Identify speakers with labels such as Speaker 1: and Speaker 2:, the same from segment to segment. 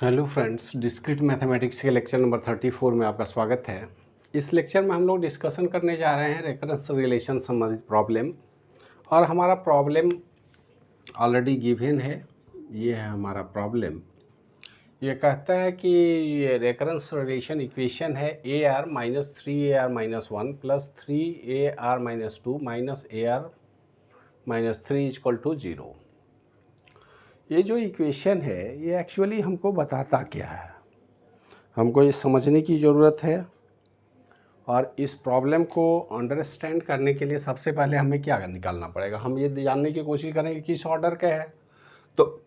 Speaker 1: Hello friends, discrete mathematics के lecture number 34 में आपका स्वागत है। इस लेक्चर में हम लोग डिस्कशन करने जा रहे हैं रेकरेंस रिलेशन संबंधित प्रॉब्लम। और हमारा प्रॉब्लम ऑलरेडी गिवन है। ये है हमारा प्रॉब्लम। ये कहता है कि ये रेकरेंस रिलेशन इक्वेशन है A R minus 3ar-1 plus 3ar-2 minus ar-3 equal to 0। ये जो इक्वेशन है ये एक्चुअली हमको बताता क्या है, हमको ये समझने की ज़रूरत है। और इस प्रॉब्लम को अंडरस्टैंड करने के लिए सबसे पहले हमें क्या निकालना पड़ेगा, हम ये जानने की कोशिश करेंगे किस ऑर्डर का है। तो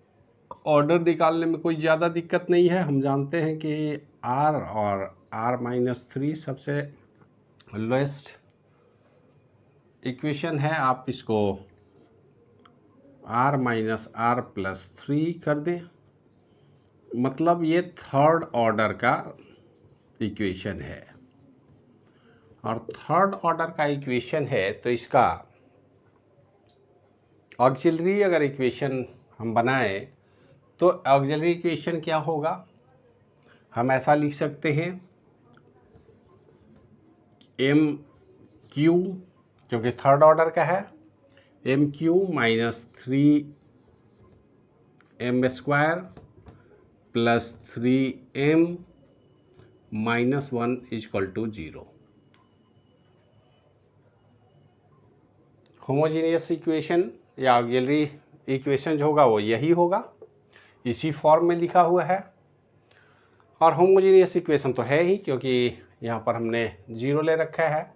Speaker 1: ऑर्डर निकालने में कोई ज़्यादा दिक्कत नहीं है। हम जानते हैं कि r और r-3 सबसे लोएस्ट इक्वेशन है। आप इसको r-r+3 कर दें, मतलब ये थर्ड ऑर्डर का इक्वेशन है। और थर्ड ऑर्डर का इक्वेशन है तो इसका ऑक्सिलरी अगर इक्वेशन हम बनाए तो ऑक्सिलरी इक्वेशन क्या होगा, हम ऐसा लिख सकते हैं एम क्यू, क्योंकि थर्ड ऑर्डर का है, M Q minus 3m² plus 3m minus 1 equal to 0। Homogeneous equation या ऑक्सिलरी इक्वेशन जो होगा वो यही होगा, इसी फॉर्म में लिखा हुआ है। और होमोजीनियस इक्वेशन तो है ही, क्योंकि यहाँ पर हमने 0 ले रखा है।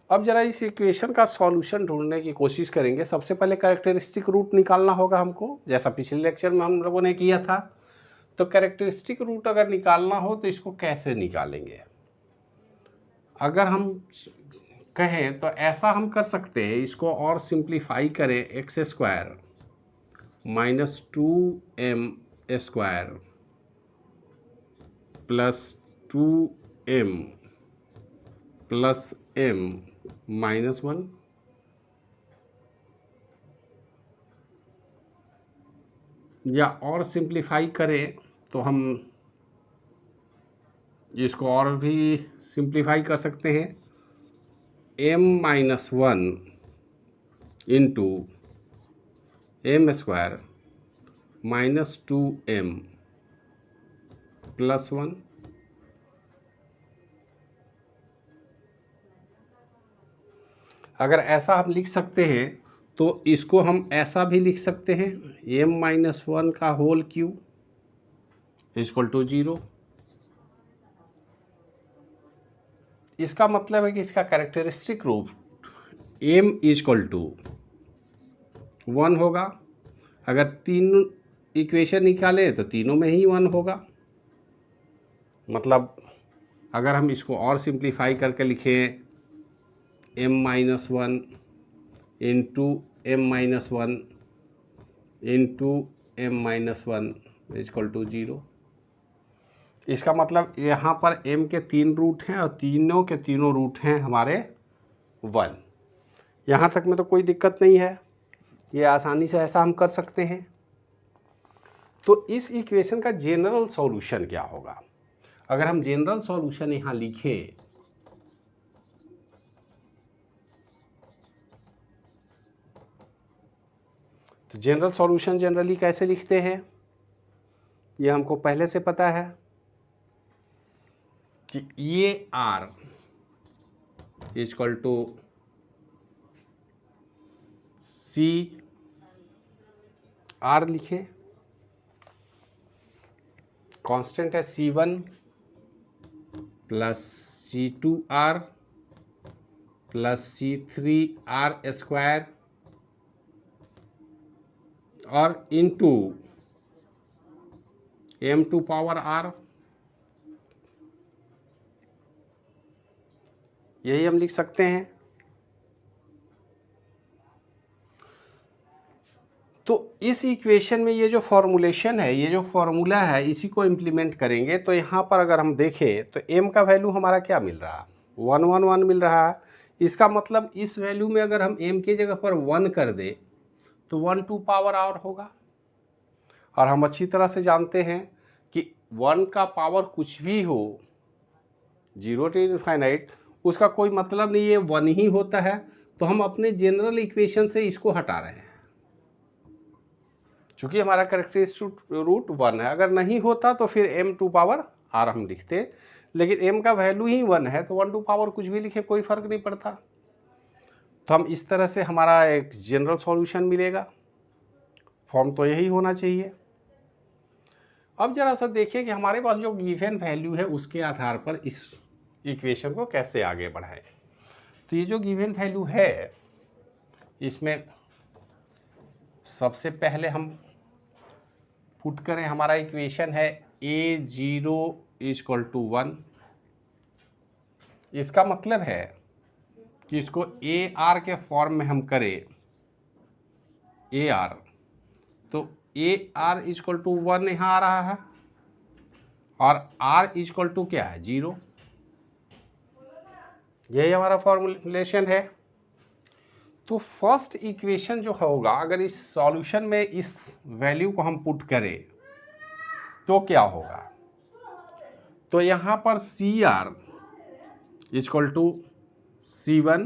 Speaker 1: अब ज़रा इस इक्वेशन का सॉल्यूशन ढूंढने की कोशिश करेंगे। सबसे पहले कैरेक्टरिस्टिक रूट निकालना होगा हमको, जैसा पिछले लेक्चर में हम लोगों ने किया था। तो कैरेक्टरिस्टिक रूट अगर निकालना हो तो इसको कैसे निकालेंगे, अगर हम कहें तो ऐसा हम कर सकते हैं, इसको और सिंप्लीफाई करें, x² minus 2m² plus 2m plus m minus 1। या और सिंप्लीफाई करें तो हम इसको और भी सिंप्लीफाई कर सकते हैं, m-1 into m² minus 2m plus 1। अगर ऐसा हम लिख सकते हैं तो इसको हम ऐसा भी लिख सकते हैं, m-1 का होल क्यूब इक्वल टू 0। इसका मतलब है कि इसका characteristic root m equal to 1 होगा। अगर तीन इक्वेशन निकालें तो तीनों में ही 1 होगा। मतलब अगर हम इसको और सिंप्लीफाई करके लिखें, m-1 into m-1 into m-1 equal to 0। इसका मतलब यहाँ पर m के 3 रूट हैं और तीनों के तीनों रूट हैं हमारे 1। यहाँ तक में तो कोई दिक्कत नहीं है, ये आसानी से ऐसा हम कर सकते हैं। तो इस इक्वेशन का जनरल सॉल्यूशन क्या होगा, अगर हम जनरल सॉल्यूशन यहाँ लिखें तो जनरल सॉल्यूशन जनरली कैसे लिखते हैं ये हमको पहले से पता है कि ये r equal to C r लिखें, कांस्टेंट है C1 plus C2r plus C3r² और इंटू m² r, यही हम लिख सकते हैं। तो इस इक्वेशन में ये जो फॉर्मूलेशन है, ये जो फॉर्मूला है, इसी को इम्प्लीमेंट करेंगे तो यहाँ पर अगर हम देखें तो m का वैल्यू हमारा क्या मिल रहा है, 1 1 1 मिल रहा है। इसका मतलब इस वैल्यू में अगर हम m की जगह पर 1 कर दें तो 1 2 पावर और होगा। और हम अच्छी तरह से जानते हैं कि 1 का पावर कुछ भी हो, 0 टू इनफाइनाइट, उसका कोई मतलब नहीं है, 1 ही होता है। तो हम अपने जनरल इक्वेशन से इसको हटा रहे हैं, चूंकि हमारा कैरेक्टरिस्टिक रूट 1 है। अगर नहीं होता तो फिर m टू पावर r हम लिखते, लेकिन m का वैल्यू ही 1 है तो 1 टू पावर कुछ भी लिखे कोई फर्क नहीं पड़ता। तो हम इस तरह से हमारा एक जनरल सॉल्यूशन मिलेगा। फॉर्म तो यही होना चाहिए। अब जरा सा देखिए कि हमारे पास जो गिवन वैल्यू है उसके आधार पर इस इक्वेशन को कैसे आगे बढ़ाएं। तो ये जो गिवन वैल्यू है, इसमें सबसे पहले हम पुट करें, हमारा इक्वेशन है a0 = 1। इसका मतलब है कि इसको AR के फॉर्म में हम करें, AR, तो AR = 1 यहाँ आ रहा है और R = क्या है, 0। यही हमारा फॉर्मूलेशन है। तो फर्स्ट इक्वेशन जो होगा, अगर इस सॉल्यूशन में इस वैल्यू को हम पुट करें तो क्या होगा, तो यहाँ पर CR = C1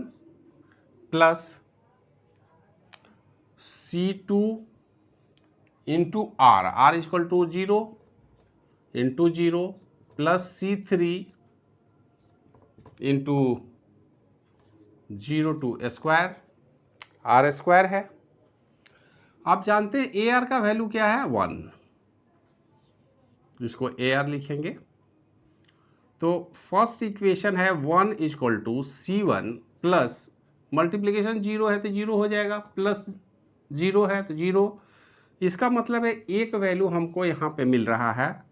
Speaker 1: plus C2 into R, R = 0 into 0 plus C3 into 0 to square, R square है। आप जानते हैं AR का वैल्यू क्या है, 1, इसको AR लिखेंगे। तो फर्स्ट इक्वेशन है 1 = C1 प्लस मल्टीप्लिकेशन 0 है तो 0 हो जाएगा, प्लस 0 है तो 0। इसका मतलब है एक वैल्यू हमको यहाँ पे मिल रहा है,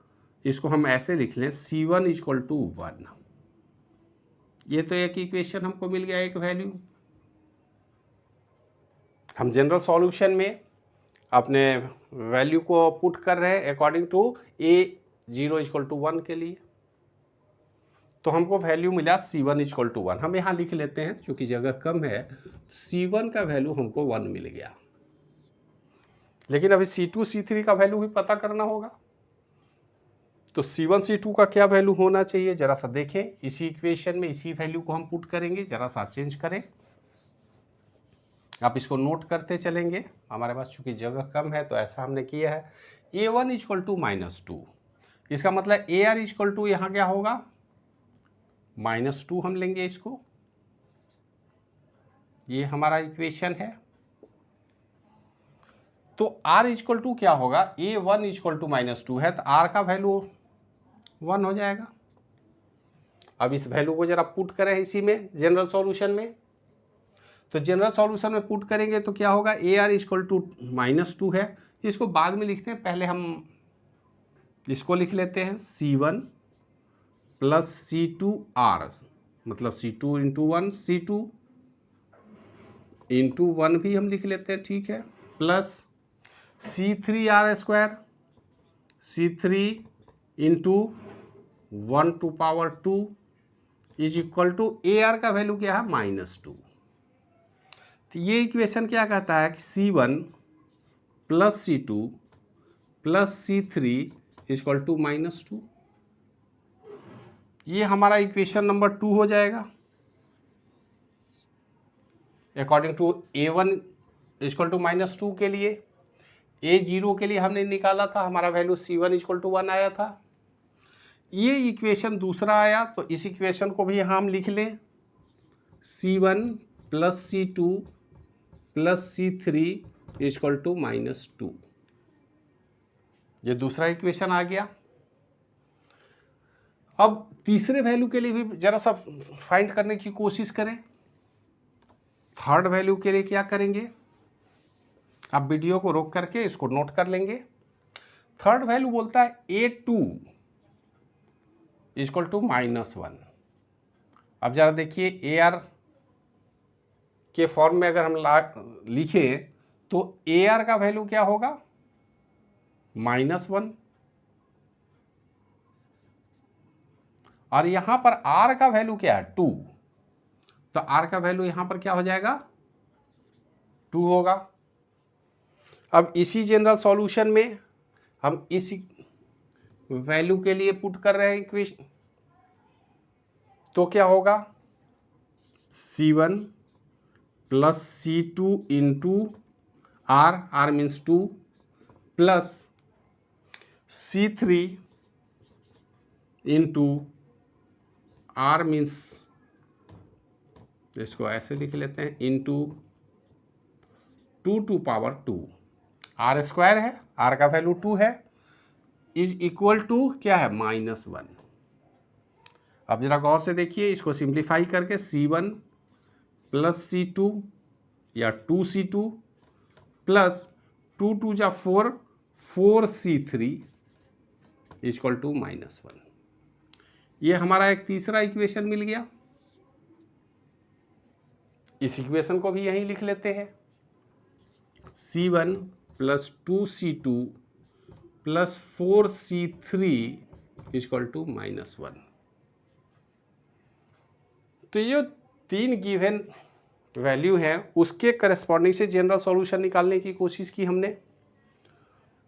Speaker 1: इसको हम ऐसे लिख लें, C1 = 1। ये तो एक इक्वेशन हमको मिल गया, एक वैल्यू। हम जनरल सॉल्यूशन में अपने वैल्यू को पुट कर रहे हैं अकॉर्डिंग टू A0 = 1 के लिए। तो हमको वैल्यू मिला C1 = 1। हम यहाँ लिख लेते हैं, क्योंकि जगह कम है। C1 का वैल्यू हमको 1 मिल गया, लेकिन अभी C2 C3 का वैल्यू भी पता करना होगा। तो C1 C2 का क्या वैल्यू होना चाहिए, जरा सा देखें। इसी इक्वेशन में इसी वैल्यू को हम पुट करेंगे, जरा सा चेंज करें। आप इसको नोट करते चलेंगे, हमारे पास चूंकि जगह कम है तो ऐसा हमने किया है। A1 = -2, इसका मतलब AR = यहाँ क्या होगा, -2 हम लेंगे इसको। ये हमारा इक्वेशन है। तो R = क्या होगा, A1 = -2 है तो R का वैल्यू 1 हो जाएगा। अब इस वैल्यू को जरा पुट करें इसी में जनरल सॉल्यूशन में। तो जनरल सॉल्यूशन में पुट करेंगे तो क्या होगा, AR = -2 है। इसको बाद में लिखते हैं, पहले हम इसको लिख लेते हैं C1 प्लस C2R, मतलब C2 × 1, C2 × 1 भी हम लिख लेते हैं, ठीक है, plus C3R square, C3 × 1 to power 2 = AR का वैल्यू क्या है, -2। तो ये इक्वेशन क्या कहता है कि C1 plus C2 plus C3 = -2। ये हमारा इक्वेशन नंबर 2 हो जाएगा। अकॉर्डिंग टू A1 = -2 के लिए, A0 के लिए हमने निकाला था, हमारा वैल्यू C1 = 1 आया था। ये इक्वेशन दूसरा आया, तो इस इक्वेशन को भी यहाँ हम लिख लें, C1 plus C2 plus C3 = -2। ये दूसरा इक्वेशन आ गया। अब तीसरे वैल्यू के लिए भी जरा सा फाइंड करने की कोशिश करें। थर्ड वैल्यू के लिए क्या करेंगे, आप वीडियो को रोक करके इसको नोट कर लेंगे। थर्ड वैल्यू बोलता है A2 = -1। अब जरा देखिए, AR के फॉर्म में अगर हम लिखें तो AR का वैल्यू क्या होगा, -1, और यहाँ पर R का वैल्यू क्या है, 2। तो R का वैल्यू यहाँ पर क्या हो जाएगा, 2 होगा। अब इसी जनरल सॉल्यूशन में हम इस वैल्यू के लिए पुट कर रहे हैं इक्वेशन, तो क्या होगा C1 plus C2 into R means 2 plus C3 into R means, इसको ऐसे लिख लेते हैं, into 2 to power 2, R square है, R का वैल्यू 2 है, इज इक्वल टू क्या है -1। अब जरा गौर से देखिए, इसको सिंप्लीफाई करके C1 प्लस C2 या 2C2 प्लस 2 2 जा 4, 4C3 इक्वल टू -1। ये हमारा एक तीसरा इक्वेशन मिल गया। इस इक्वेशन को भी यहीं लिख लेते हैं, C1 plus 2C2 plus 4C3 equal to -1। तो ये जो 3 गिवन वैल्यू है उसके करस्पॉन्डिंग से जनरल सॉल्यूशन निकालने की कोशिश की हमने,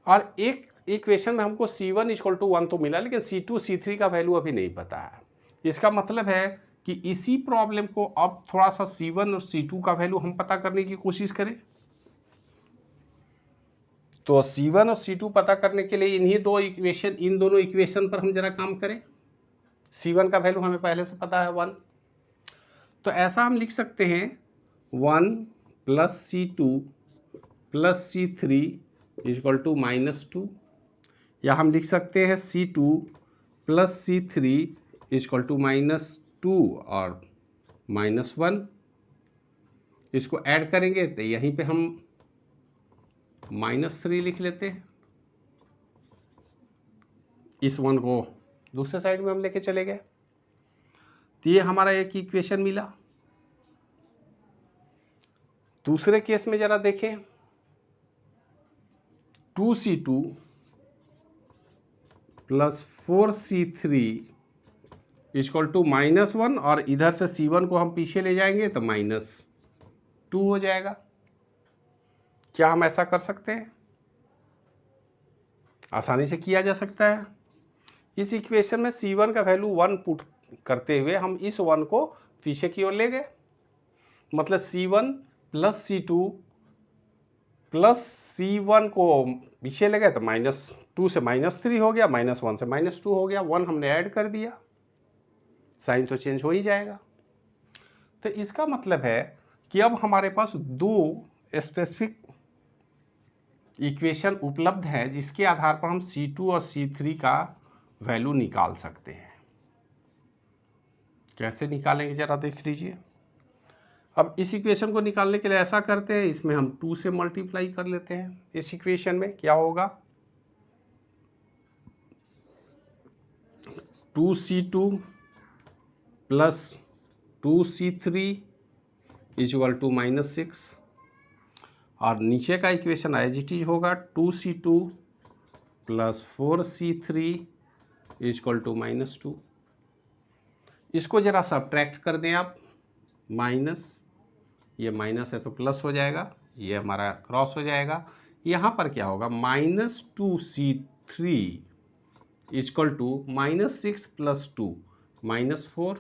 Speaker 1: और एक इक्वेशन में हमको C1 इक्वल टू 1 तो मिला, लेकिन C2 C3 का वैल्यू अभी नहीं पता है। इसका मतलब है कि इसी प्रॉब्लम को अब थोड़ा सा C1 और C2 का वैल्यू हम पता करने की कोशिश करें। तो C1 और C2 पता करने के लिए इन दोनों इक्वेशन पर हम जरा काम करें। C1 का वैल्यू हमें पहले से पता है 1, तो ऐसा हम लिख सकते हैं 1 plus C2 plus C3 equal to -2, या हम लिख सकते हैं C2 plus C3 equal to -2 और -1। इसको ऐड करेंगे तो यहीं पे हम -3 लिख लेते हैं, इस 1 को दूसरे साइड में हम लेके चले गए, तो ये हमारा एक इक्वेशन मिला। दूसरे केस में जरा देखें, 2C2 plus 4C3 equal to -1, और इधर से C1 को हम पीछे ले जाएंगे तो -2 हो जाएगा। क्या हम ऐसा कर सकते हैं? आसानी से किया जा सकता है। इस इक्वेशन में C1 का वैल्यू 1 पुट करते हुए हम इस 1 को पीछे की ओर ले गए, मतलब C1 plus C2 plus C1 को पीछे ले गए तो -2 से -3 हो गया, -1 से -2 हो गया, 1 हमने ऐड कर दिया, साइन तो चेंज हो ही जाएगा। तो इसका मतलब है कि अब हमारे पास 2 स्पेसिफिक इक्वेशन उपलब्ध है जिसके आधार पर हम C2 और C3 का वैल्यू निकाल सकते हैं। कैसे निकालेंगे जरा देख लीजिए। अब इस इक्वेशन को निकालने के लिए ऐसा करते हैं, इसमें हम 2 से मल्टीप्लाई कर लेते हैं। इस इक्वेशन में क्या होगा, 2C2 plus 2C3 equal to -6, और नीचे का इक्वेशन एज इट इज होगा 2C2 plus 4C3 equal to -2। इसको जरा सब्ट्रैक्ट कर दें आप, माइनस, ये माइनस है तो प्लस हो जाएगा, ये हमारा क्रॉस हो जाएगा। यहाँ पर क्या होगा, -2C3 इक्वल टू -6 प्लस 2 -4।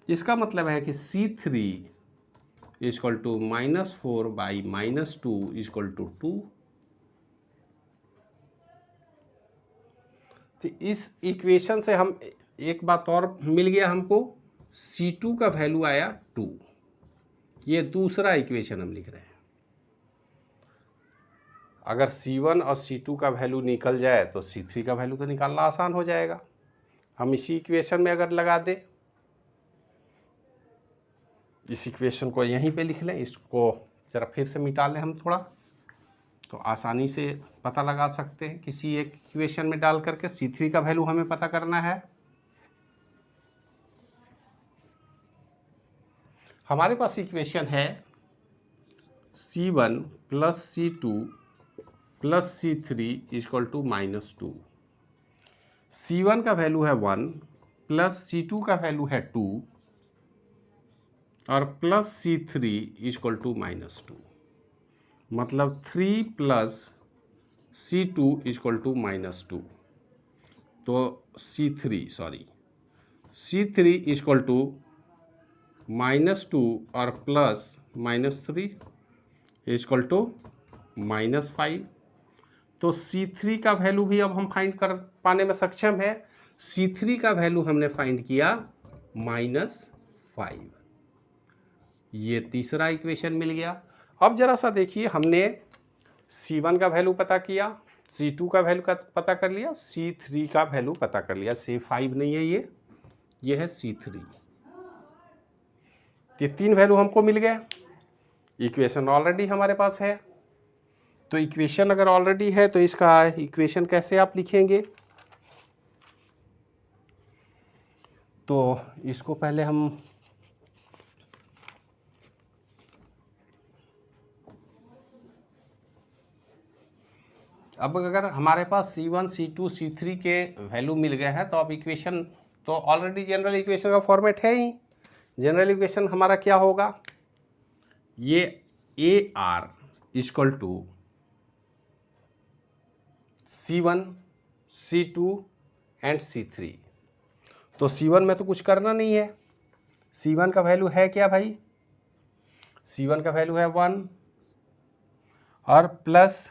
Speaker 1: इसका मतलब है कि C3 equal to -4 by -2 equal to 2। तो इस इक्वेशन से हम एक बात और मिल गया हमको, C2 का वैल्यू आया 2। ये दूसरा इक्वेशन हम लिख रहे हैं। अगर C1 और C2 का वैल्यू निकल जाए तो C3 का वैल्यू तो निकालना आसान हो जाएगा। हम इसी इक्वेशन में अगर लगा दें, इस इक्वेशन को यहीं पे लिख लें, इसको ज़रा फिर से मिटा लें हम थोड़ा, तो आसानी से पता लगा सकते हैं। किसी एक इक्वेशन में डाल करके C3 का वैल्यू हमें पता करना है। हमारे पास इक्वेशन है C1 plus C2 plus C3 equal to -2। C1 का वैल्यू है 1 प्लस C2 का वैल्यू है 2 और प्लस C3 इक्वल टू -2, मतलब 3 प्लस C2 इक्वल टू -2। तो C3 इक्वल टू -2 और प्लस -3 इक्वल टू -5। तो C3 का वैल्यू भी अब हम फाइंड कर पाने में सक्षम है। C3 का वैल्यू हमने फाइंड किया -5। ये तीसरा इक्वेशन मिल गया। अब जरा सा देखिए, हमने C1 का वैल्यू पता किया, C2 का वैल्यू का पता कर लिया, C3 का वैल्यू पता कर लिया। C5 नहीं है, ये है C3। ये तीन वैल्यू हमको मिल गए। इक्वेशन ऑलरेडी हमारे पास है। तो इक्वेशन अगर ऑलरेडी है तो इसका इक्वेशन कैसे आप लिखेंगे? तो इसको पहले हम अब अगर हमारे पास C1, C2, C3 के वैल्यू मिल गए हैं तो अब इक्वेशन तो ऑलरेडी जनरल इक्वेशन का फॉर्मेट है ही। जनरल इक्वेशन हमारा क्या होगा? ये AR equal to C1, C2 and C3। तो C1 में तो कुछ करना नहीं है। C1 का वैल्यू है क्या भाई? C1 का वैल्यू है 1 और प्लस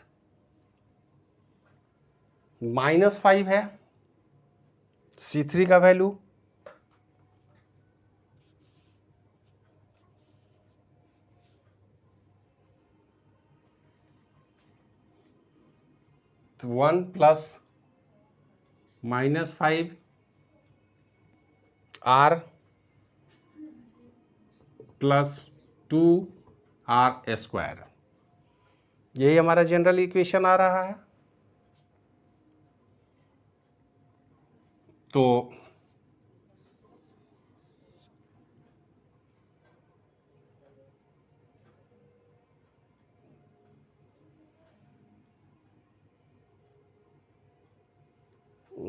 Speaker 1: -5 है। C3 का वैल्यू तो 1 plus -5 R plus 2R square. यही हमारा जनरल इक्वेशन आ रहा है। तो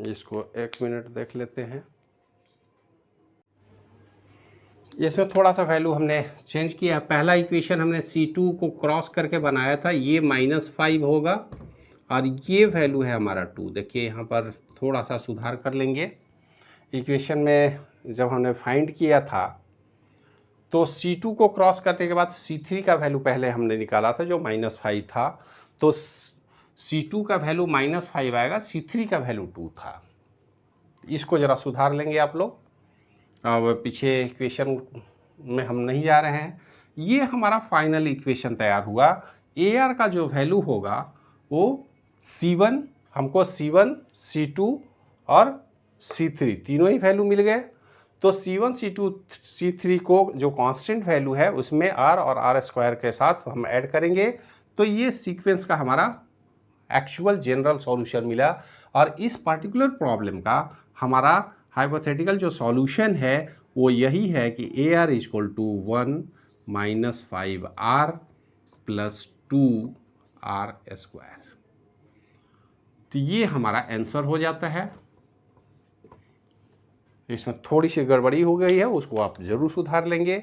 Speaker 1: इसको 1 मिनट देख लेते हैं। इसमें थोड़ा सा वैल्यू हमने चेंज किया। पहला इक्वेशन हमने C2 को क्रॉस करके बनाया था, ये -5 होगा और ये वैल्यू है हमारा 2। देखिए यहाँ पर थोड़ा सा सुधार कर लेंगे। इक्वेशन में जब हमने फाइंड किया था तो C2 को क्रॉस करने के बाद C3 का वैल्यू पहले हमने निकाला था जो -5 था। तो C2 का वैल्यू -5 आएगा, C3 का वैल्यू 2 था। इसको ज़रा सुधार लेंगे आप लोग। अब पीछे इक्वेशन में हम नहीं जा रहे हैं। ये हमारा फाइनल इक्वेशन तैयार हुआ। AR का जो वैल्यू होगा वो C1, हमको C1, C2 और C3 तीनों ही वैल्यू मिल गए। तो C1, C2, C3 को जो कांस्टेंट वैल्यू है उसमें R और R स्क्वायर के साथ हम ऐड करेंगे। तो ये सीक्वेंस का हमारा एक्चुअल जनरल सॉल्यूशन मिला। और इस पर्टिकुलर प्रॉब्लम का हमारा हाइपोथेटिकल जो सॉल्यूशन है वो यही है कि AR equal to 1 - 5R plus 2R square. तो ये हमारा आंसर हो जाता है। इसमें थोड़ी सी गड़बड़ी हो गई है, उसको आप ज़रूर सुधार लेंगे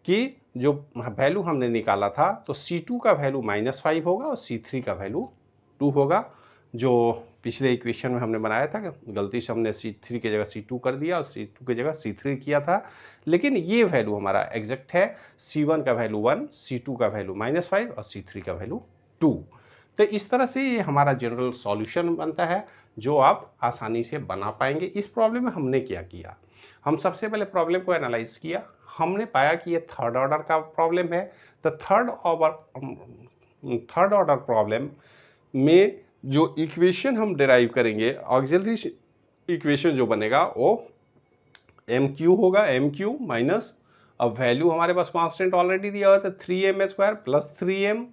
Speaker 1: कि जो वैल्यू हमने निकाला था तो C2 का वैल्यू -5 होगा और C3 का वैल्यू 2 होगा। जो पिछले इक्वेशन में हमने बनाया था, गलती से हमने C3 की जगह C2 कर दिया और C2 की जगह C3 किया था, लेकिन ये वैल्यू हमारा एग्जैक्ट है। C1 का वैल्यू 1, C2 का वैल्यू -5 और C3 का वैल्यू 2। तो इस तरह से ये हमारा जनरल सॉल्यूशन बनता है जो आप आसानी से बना पाएंगे। इस प्रॉब्लम में हमने क्या किया, हम सबसे पहले प्रॉब्लम को एनालाइज किया। हमने पाया कि ये थर्ड ऑर्डर का प्रॉब्लम है। तो थर्ड ऑर्डर प्रॉब्लम में जो इक्वेशन हम डिराइव करेंगे, ऑक्सिलरी इक्वेशन जो बनेगा वो MQ होगा, MQ माइनस, अब वैल्यू हमारे पास कांस्टेंट ऑलरेडी दिया हुआ था 3m स्क्वायर प्लस 3m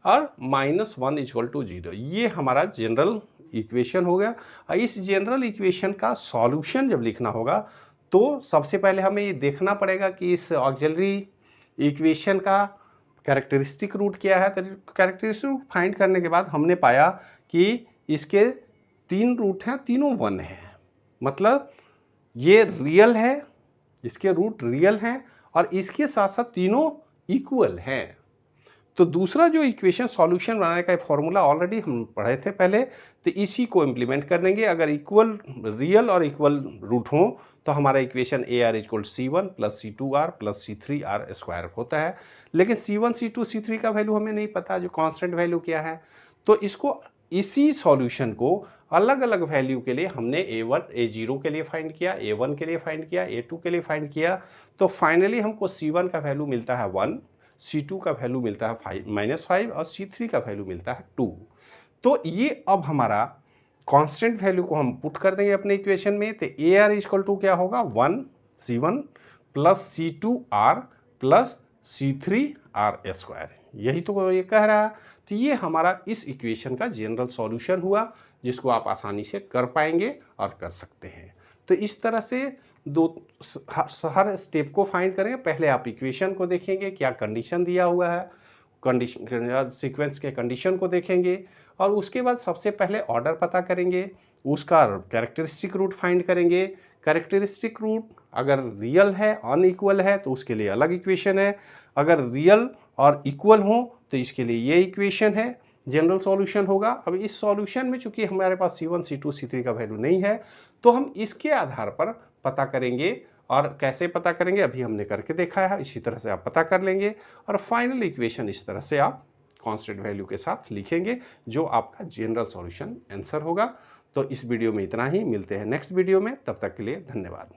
Speaker 1: और -1 इक्वल टू 0। ये हमारा जनरल इक्वेशन हो गया। और इस जनरल इक्वेशन का सॉल्यूशन जब लिखना होगा तो सबसे पहले हमें ये देखना पड़ेगा कि इस ऑक्सिलरी इक्वेशन का कैरेक्टरिस्टिक रूट क्या है। तो कैरेक्टरिस्टिक रूट फाइंड करने के बाद हमने पाया कि इसके 3 रूट हैं, तीनों 1 हैं। मतलब ये रियल है, इसके रूट रियल हैं और इसके साथ साथ तीनों इक्वल हैं। तो दूसरा जो इक्वेशन सॉल्यूशन बनाने का फॉर्मूला ऑलरेडी हम पढ़े थे पहले, तो इसी को इम्प्लीमेंट कर देंगे। अगर इक्वल रियल और इक्वल रूट हो तो हमारा equation A R equal C1 plus C2R plus C3R square होता है। लेकिन C1 C2 C3 का वैल्यू हमें नहीं पता, जो कांस्टेंट वैल्यू क्या है। तो इसको इसी सॉल्यूशन को अलग अलग वैल्यू के लिए हमने A0 के लिए फाइंड किया, A1 के लिए फाइंड किया, A2 के लिए फाइंड किया। तो फाइनली हमको C1 का वैल्यू मिलता है 1, C2 का वैल्यू मिलता है -5 और C3 का वैल्यू मिलता है 2। तो ये अब हमारा कांस्टेंट वैल्यू को हम पुट कर देंगे अपने इक्वेशन में। तो ए आर इक्वल टू क्या होगा, 1 C1 plus C2R plus C3R square, यही तो ये कह रहा है। तो ये हमारा इस इक्वेशन का जनरल सॉल्यूशन हुआ, जिसको आप आसानी से कर पाएंगे और कर सकते हैं। तो इस तरह से हर स्टेप को फाइंड करें। पहले आप इक्वेशन को देखेंगे, क्या कंडीशन दिया हुआ है, कंडीशन सीक्वेंस के कंडीशन को देखेंगे, और उसके बाद सबसे पहले ऑर्डर पता करेंगे, उसका कैरेक्टरिस्टिक रूट फाइंड करेंगे। कैरेक्टरिस्टिक रूट अगर रियल है, अनइक्वल है, तो उसके लिए अलग इक्वेशन है। अगर रियल और इक्वल हो तो इसके लिए ये इक्वेशन है, जनरल सॉल्यूशन होगा। अब इस सॉल्यूशन में चूंकि हमारे पास C1 C2 C3 का वैल्यू नहीं है, तो हम इसके आधार पर पता करेंगे। और कैसे पता करेंगे अभी हमने करके देखा है, इसी तरह से आप पता कर लेंगे। और फाइनल इक्वेशन इस तरह से आप कांस्टेंट वैल्यू के साथ लिखेंगे, जो आपका जनरल सॉल्यूशन आंसर होगा। तो इस वीडियो में इतना ही, मिलते हैं नेक्स्ट वीडियो में, तब तक के लिए धन्यवाद।